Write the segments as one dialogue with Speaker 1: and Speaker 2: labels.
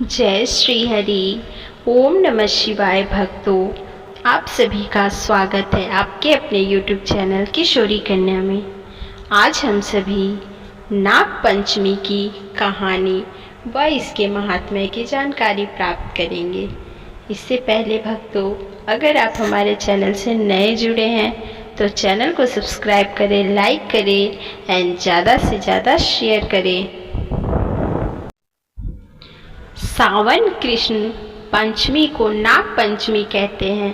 Speaker 1: जय श्री हरि। ओम नमः शिवाय। भक्तों, आप सभी का स्वागत है आपके अपने YouTube चैनल किशोरी कन्या में। आज हम सभी नाग पंचमी की कहानी व इसके महात्म्य की जानकारी प्राप्त करेंगे। इससे पहले भक्तों, अगर आप हमारे चैनल से नए जुड़े हैं तो चैनल को सब्सक्राइब करें, लाइक करें एंड ज़्यादा से ज़्यादा शेयर करें। सावन कृष्ण पंचमी को नाग पंचमी कहते हैं।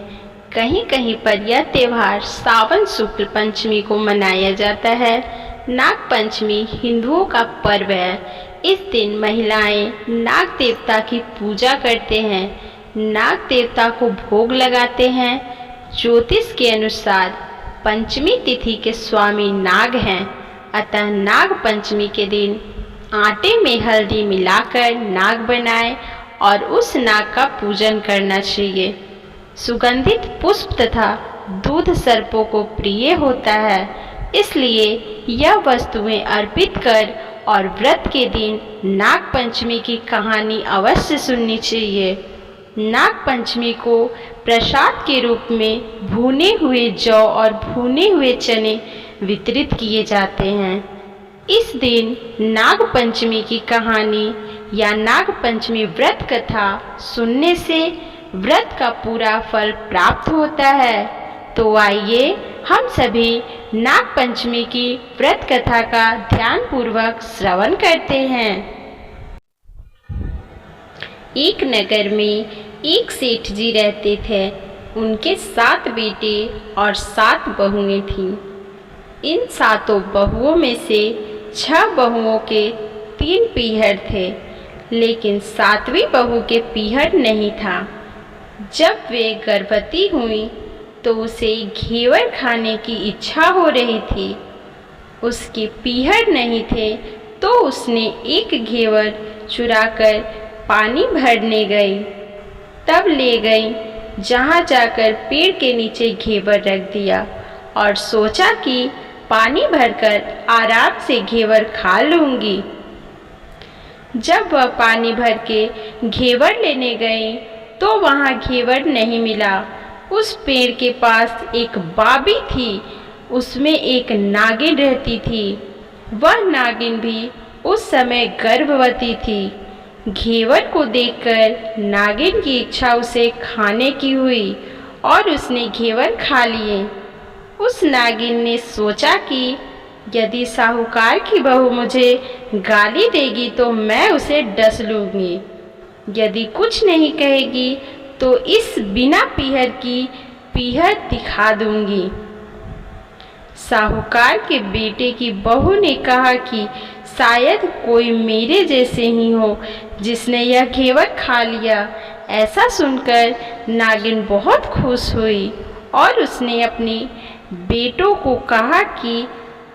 Speaker 1: कहीं कहीं पर यह त्यौहार सावन शुक्ल पंचमी को मनाया जाता है। नाग पंचमी हिंदुओं का पर्व है। इस दिन महिलाएं नाग देवता की पूजा करते हैं, नाग देवता को भोग लगाते हैं। ज्योतिष के अनुसार पंचमी तिथि के स्वामी नाग हैं, अतः नाग पंचमी के दिन आटे में हल्दी मिलाकर नाग बनाएं और उस नाग का पूजन करना चाहिए। सुगंधित पुष्प तथा दूध सर्पों को प्रिय होता है, इसलिए यह वस्तुएं अर्पित कर और व्रत के दिन नाग पंचमी की कहानी अवश्य सुननी चाहिए। नाग पंचमी को प्रसाद के रूप में भुने हुए जौ और भुने हुए चने वितरित किए जाते हैं। इस दिन नाग पंचमी की कहानी या नाग पंचमी व्रत कथा सुनने से व्रत का पूरा फल प्राप्त होता है। तो आइए हम सभी नाग पंचमी की व्रत कथा का ध्यानपूर्वक श्रवण करते हैं। एक नगर में एक सेठ जी रहते थे। उनके 7 बेटे और 7 बहुएं थीं। इन 7 बहुओं में से 6 बहुओं के 3 पीहर थे, लेकिन 7वीं बहू के पीहर नहीं था। जब वे गर्भवती हुई तो उसे घेवर खाने की इच्छा हो रही थी। उसके पीहर नहीं थे तो उसने एक घेवर चुराकर पानी भरने गई। तब ले गई, जहाँ जाकर पेड़ के नीचे घेवर रख दिया और सोचा कि पानी भरकर आराम से घेवर खा लूँगी। जब वह पानी भर के घेवर लेने गई तो वहाँ घेवर नहीं मिला। उस पेड़ के पास एक बाबी थी, उसमें एक नागिन रहती थी। वह नागिन भी उस समय गर्भवती थी। घेवर को देखकर नागिन की इच्छा उसे खाने की हुई और उसने घेवर खा लिए। उस नागिन ने सोचा कि यदि साहूकार की बहू मुझे गाली देगी तो मैं उसे डस लूँगी। यदि कुछ नहीं कहेगी तो इस बिना पीहर की पीहर दिखा दूँगी। साहूकार के बेटे की बहू ने कहा कि शायद कोई मेरे जैसे ही हो जिसने यह घेवर खा लिया। ऐसा सुनकर नागिन बहुत खुश हुई और उसने अपने बेटों को कहा कि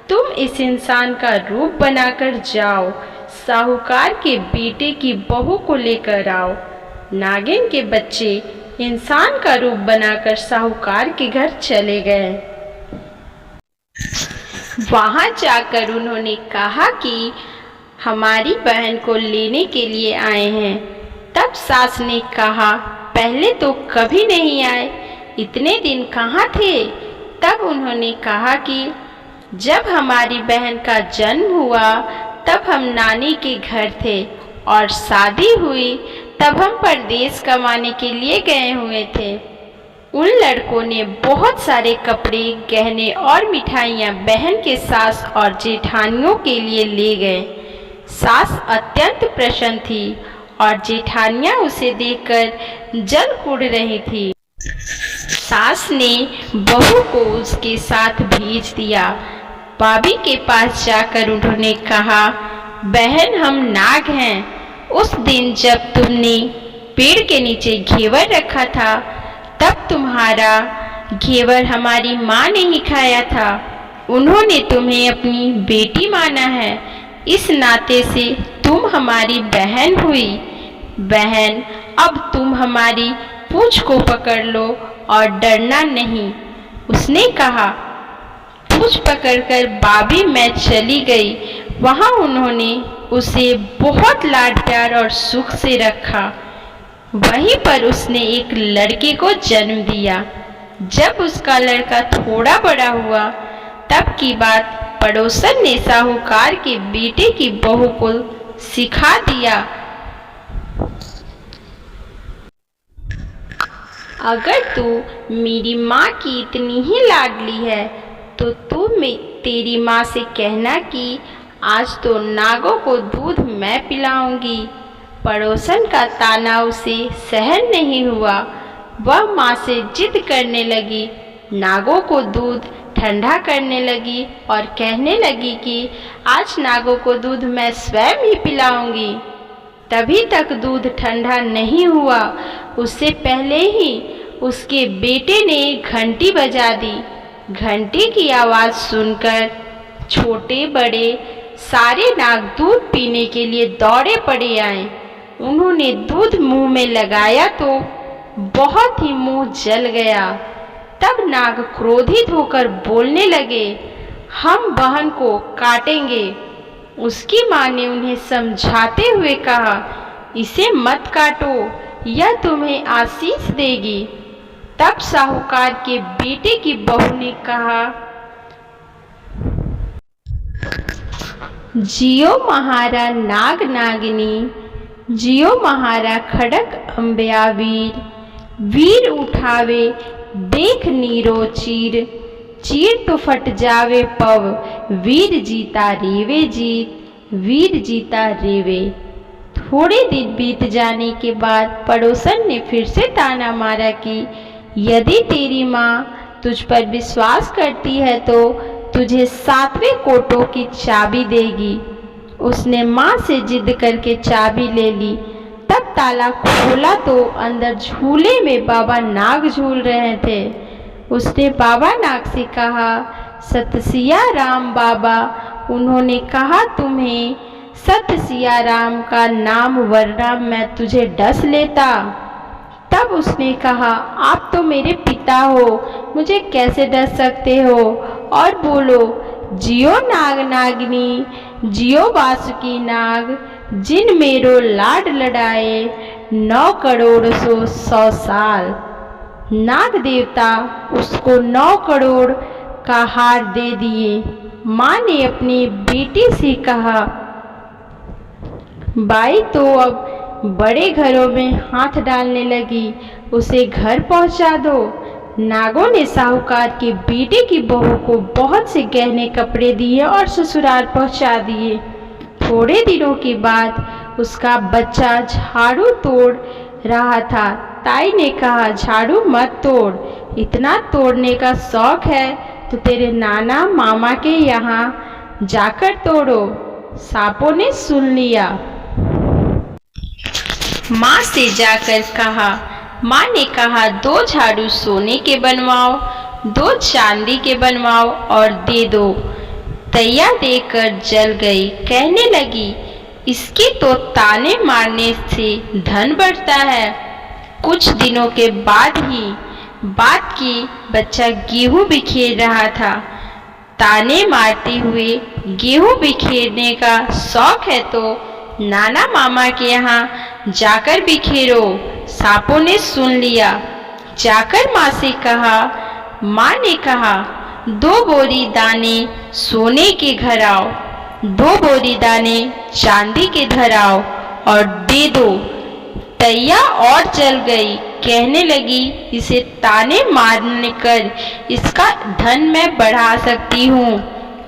Speaker 1: तुम इस इंसान का रूप बनाकर जाओ, साहूकार के बेटे की बहू को लेकर आओ। नागिन के बच्चे इंसान का रूप बनाकर साहूकार के घर चले गए। वहां जाकर उन्होंने कहा कि हमारी बहन को लेने के लिए आए हैं। तब सास ने कहा, पहले तो कभी नहीं आए, इतने दिन कहाँ थे? तब उन्होंने कहा कि जब हमारी बहन का जन्म हुआ तब हम नानी के घर थे और शादी हुई तब हम परदेश कमाने के लिए गए हुए थे। उन लड़कों ने बहुत सारे कपड़े, गहने और मिठाइयाँ बहन के सास और जेठानियों के लिए ले गए। सास अत्यंत प्रसन्न थी और जेठानियाँ उसे देखकर जल कुढ़ रही थी। सास ने बहू को उसके साथ भेज दिया। भाभी के पास जाकर उन्होंने कहा, बहन हम नाग हैं। उस दिन जब तुमने पेड़ के नीचे घेवर रखा था तब तुम्हारा घेवर हमारी माँ ने ही खाया था। उन्होंने तुम्हें अपनी बेटी माना है, इस नाते से तुम हमारी बहन हुई। बहन, अब तुम हमारी पूंछ को पकड़ लो और डरना नहीं। उसने कहा। पूंछ पकड़कर भाभी मैं चली गई। वहाँ उन्होंने उसे बहुत लाड प्यार और सुख से रखा। वहीं पर उसने एक लड़के को जन्म दिया। जब उसका लड़का थोड़ा बड़ा हुआ तब की बात पड़ोसन ने साहूकार के बेटे की बहू को सिखा दिया, अगर तू मेरी माँ की इतनी ही लाडली है तो तू तेरी माँ से कहना कि आज तो नागों को दूध मैं पिलाऊंगी। पड़ोसन का ताना उसे सहन नहीं हुआ। वह माँ से जिद करने लगी, नागों को दूध ठंडा करने लगी और कहने लगी कि आज नागों को दूध मैं स्वयं ही पिलाऊंगी। तभी तक दूध ठंडा नहीं हुआ, उससे पहले ही उसके बेटे ने घंटी बजा दी। घंटी की आवाज़ सुनकर छोटे बड़े सारे नाग दूध पीने के लिए दौड़े पड़े आए। उन्होंने दूध मुंह में लगाया तो बहुत ही मुंह जल गया। तब नाग क्रोधित होकर बोलने लगे, हम बहन को काटेंगे। उसकी माँ ने उन्हें समझाते हुए कहा, इसे मत काटो, यह तुम्हें आशीष देगी। तब साहूकार के बेटे की बहू ने कहा, जियो महारा नाग नागिनी, जियो महारा खड़क अंबिया वीर। वीर उठावे देख नीरो चीर, चीर तो फट जावे पव। वीर जीता रेवे जीत, वीर जीता रेवे। थोड़े दिन बीत जाने के बाद पड़ोसन ने फिर से ताना मारा कि यदि तेरी माँ तुझ पर विश्वास करती है तो तुझे 7वें कोटों की चाबी देगी। उसने माँ से जिद करके चाबी ले ली। तब ताला खोला तो अंदर झूले में बाबा नाग झूल रहे थे। उसने बाबा नाग से कहा, सत सिया राम बाबा। उन्होंने कहा, तुम्हें सत सिया राम का नाम वरना मैं तुझे डस लेता। तब उसने कहा, आप तो मेरे पिता हो, मुझे कैसे डस सकते हो। और बोलो, जियो नाग नागिनी, जियो बासुकी नाग। जिन मेरो लाड लड़ाए, 9 करोड़ 100 साल। नाग देवता उसको 9 करोड़ का हार दे दिए। माँ ने अपनी बेटी से कहा, बाई तो अब बड़े घरों में हाथ डालने लगी, उसे घर पहुंचा दो। नागों ने साहूकार के बेटे की बहू को बहुत से गहने कपड़े दिए और ससुराल पहुंचा दिए। थोड़े दिनों के बाद उसका बच्चा झाड़ू तोड़ रहा था। ताई ने कहा, झाड़ू मत तोड़, इतना तोड़ने का शौक है तो तेरे नाना मामा के यहाँ जाकर तोड़ो। सांपों ने सुन लिया। माँ से जाकर कहा, माँ ने कहा, 2 झाड़ू सोने के बनवाओ, 2 चांदी के बनवाओ और दे दो। तैया देकर जल गई। कहने लगी, इसके तो ताने मारने से धन बढ़ता है। कुछ दिनों के बाद ही बात की, बच्चा गेहूं बिखेर रहा था। ताने मारते हुए गेहूं बिखेरने का शौक है तो नाना मामा के यहाँ जाकर बिखेरो। सांपों ने सुन लिया। जाकर माँ से कहा, माँ ने कहा, 2 बोरी दाने सोने के घर आओ, 2 बोरी दाने चांदी के घर आओ और दे दो। तैया और जल गई। कहने लगी, इसे ताने मारने कर इसका धन मैं बढ़ा सकती हूँ।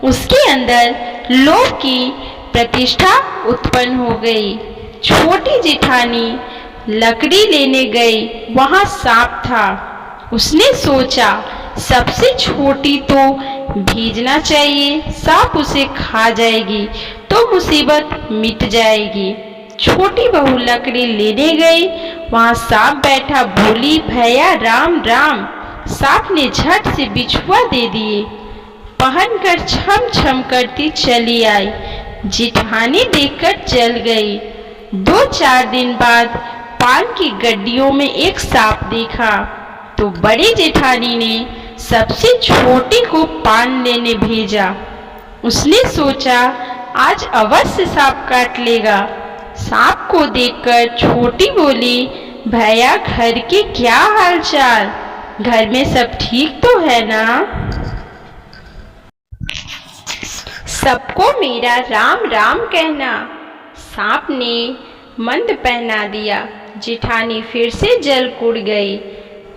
Speaker 1: उसके अंदर लोभ की प्रतिष्ठा उत्पन्न हो गई। छोटी जेठानी लकड़ी लेने गई, वहाँ सांप था। उसने सोचा, सबसे छोटी तो भेजना चाहिए, सांप उसे खा जाएगी तो मुसीबत मिट जाएगी। छोटी बहू लकड़ी लेने गई, वहाँ सांप बैठा। बोली, भैया राम राम। सांप ने झट से बिछुआ दे दिए। पहनकर छम छम करती चली आई। जेठानी देखकर जल गई। 2-4 दिन बाद पान की गड्डियों में एक सांप देखा तो बड़ी जेठानी ने सबसे छोटी को पान लेने भेजा। उसने सोचा, आज अवश्य सांप काट लेगा। सांप को देखकर छोटी बोली, भैया घर के क्या हालचाल, घर में सब ठीक तो है ना? सबको मेरा राम राम कहना। सांप ने मंद पहना दिया। जेठानी फिर से जल कुड़ गई।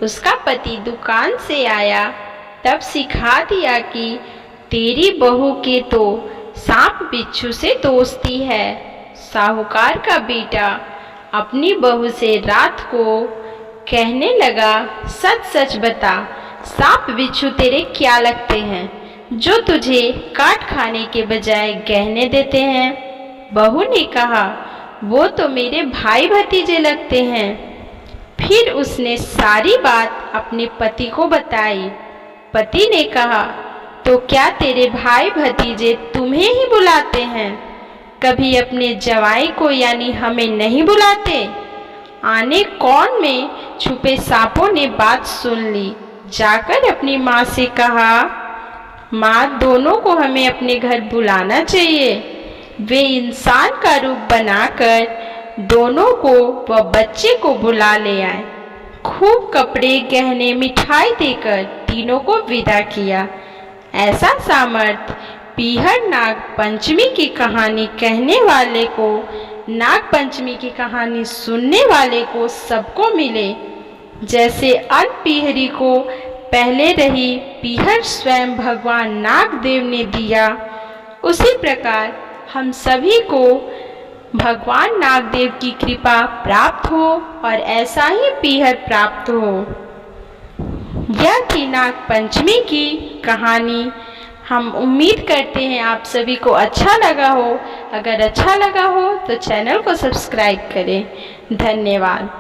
Speaker 1: उसका पति दुकान से आया तब सिखा दिया कि तेरी बहू के तो सांप बिच्छू से दोस्ती है। साहूकार का बेटा अपनी बहू से रात को कहने लगा, सच सच बता, सांप बिच्छू तेरे क्या लगते हैं जो तुझे काट खाने के बजाय गहने देते हैं? बहू ने कहा, वो तो मेरे भाई भतीजे लगते हैं। फिर उसने सारी बात अपने पति को बताई। पति ने कहा, तो क्या तेरे भाई भतीजे तुम्हें ही बुलाते हैं, कभी अपने जवाई को यानी हमें नहीं बुलाते? आने कौन में छुपे सांपों ने बात सुन ली। जाकर अपनी माँ से कहा, माँ दोनों को हमें अपने घर बुलाना चाहिए। वे इंसान का रूप बनाकर दोनों को व बच्चे को बुला ले आए। खूब कपड़े गहने मिठाई देकर तीनों को विदा किया। ऐसा सामर्थ्य पीहर नाग पंचमी की कहानी कहने वाले को, नाग पंचमी की कहानी सुनने वाले को सबको मिले। जैसे अनपीहरी को पहले रही पीहर स्वयं भगवान नागदेव ने दिया, उसी प्रकार हम सभी को भगवान नागदेव की कृपा प्राप्त हो और ऐसा ही पीहर प्राप्त हो। यह थी नाग पंचमी की कहानी। हम उम्मीद करते हैं आप सभी को अच्छा लगा हो। अगर अच्छा लगा हो तो चैनल को सब्सक्राइब करें। धन्यवाद।